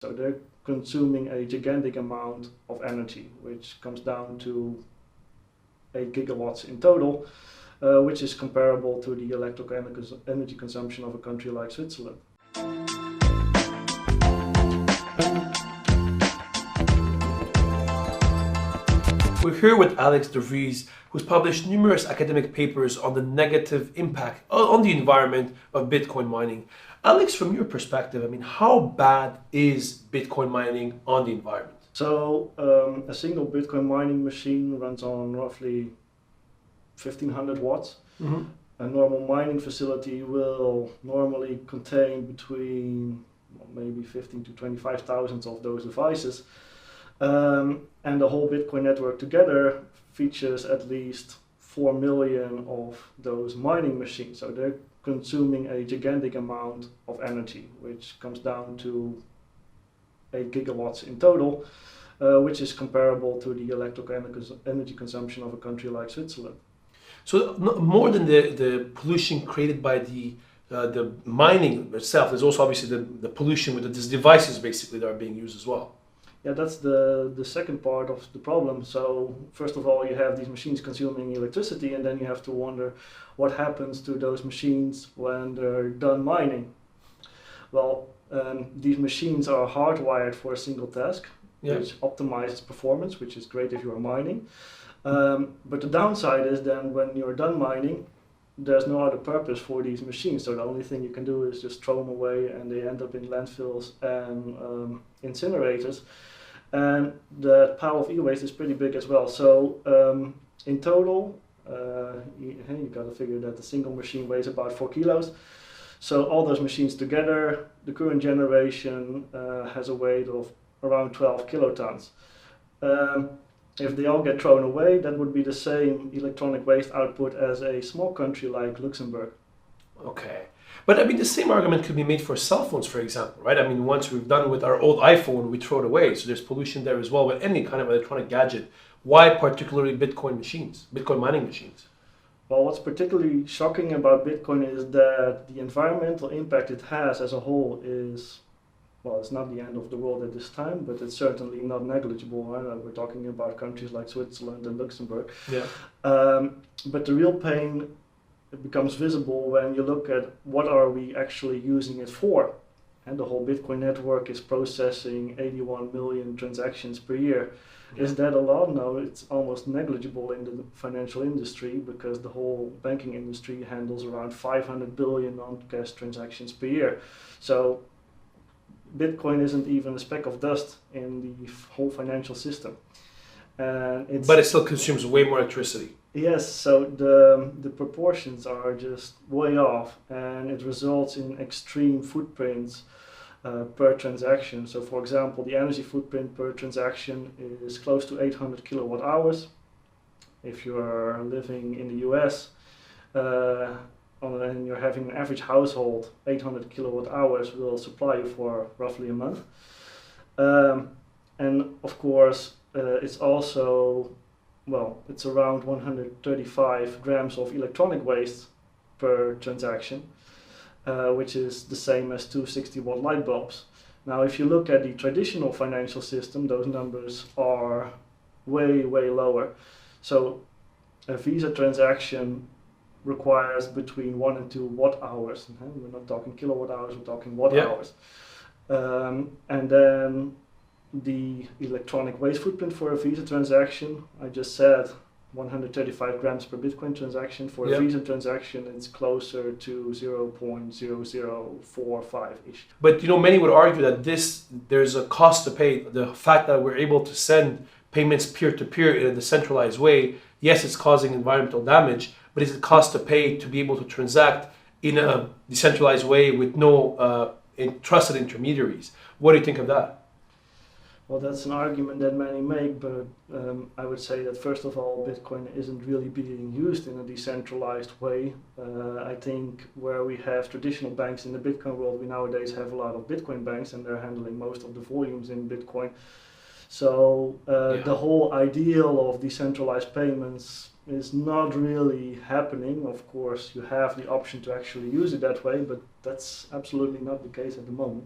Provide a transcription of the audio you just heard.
So they're consuming a gigantic amount of energy, which comes down to 8 gigawatts in total, which is comparable to the electrical energy consumption of a country like Switzerland. We're here with Alex de Vries, who's published numerous academic papers on the negative impact on the environment of Bitcoin mining. Alex, from your perspective, how bad is Bitcoin mining on the environment? So a single Bitcoin mining machine runs on roughly 1500 watts. Mm-hmm. A normal mining facility will normally contain between maybe 15 to 25,000 of those devices. And the whole Bitcoin network together features at least 4 million of those mining machines. So they're consuming a gigantic amount of energy, which comes down to 8 gigawatts in total, which is comparable to the electrical energy consumption of a country like Switzerland. So more than the pollution created by the mining itself, there's also obviously the pollution with these devices basically that are being used as well. Yeah, that's the second part of the problem. So first of all, you have these machines consuming electricity, and then you have to wonder what happens to those machines when they're done mining. Well, these machines are hardwired for a single task, which optimizes performance, which is great if you're mining. But the downside is then when you're done mining, there's no other purpose for these machines. So the only thing you can do is just throw them away, and they end up in landfills and incinerators. And the pile of e-waste is pretty big as well. So in total, you got to figure that the single machine weighs about 4 kilos. So all those machines together, the current generation has a weight of around 12 kilotons. If they all get thrown away, that would be the same electronic waste output as a small country like Luxembourg. Okay. But the same argument could be made for cell phones, for example, right? Once we've done with our old iPhone, we throw it away. So there's pollution there as well with any kind of electronic gadget. Why particularly Bitcoin mining machines? Well, what's particularly shocking about Bitcoin is that the environmental impact it has as a whole is, well, it's not the end of the world at this time, but it's certainly not negligible. Right? We're talking about countries like Switzerland and Luxembourg. Yeah. But the real pain becomes visible when you look at what are we actually using it for. And the whole Bitcoin network is processing 81 million transactions per year. Yeah. Is that a lot? No, it's almost negligible in the financial industry because the whole banking industry handles around 500 billion non-cash transactions per year. So Bitcoin isn't even a speck of dust in the whole financial system. But it still consumes way more electricity. Yes, so the proportions are just way off, and it results in extreme footprints per transaction. So for example, the energy footprint per transaction is close to 800 kilowatt hours. If you're living in the US, and you're having an average household, 800 kilowatt hours will supply you for roughly a month. And of course, it's also, it's around 135 grams of electronic waste per transaction, which is the same as 260 watt light bulbs. Now, if you look at the traditional financial system, those numbers are way, way lower. So a Visa transaction requires between 1 and 2 watt hours. We're not talking kilowatt hours, we're talking watt hours. And then the electronic waste footprint for a Visa transaction, I just said 135 grams per Bitcoin transaction. For a Visa transaction, it's closer to 0.0045-ish. But many would argue that there's a cost to pay. The fact that we're able to send payments peer-to-peer in a decentralized way, yes, it's causing environmental damage, but is it cost to pay to be able to transact in a decentralized way with no trusted intermediaries? What do you think of that? Well, that's an argument that many make, but I would say that first of all, Bitcoin isn't really being used in a decentralized way. I think where we have traditional banks in the Bitcoin world, we nowadays have a lot of Bitcoin banks, and they're handling most of the volumes in Bitcoin. So the whole ideal of decentralized payments is not really happening. Of course, you have the option to actually use it that way, but that's absolutely not the case at the moment.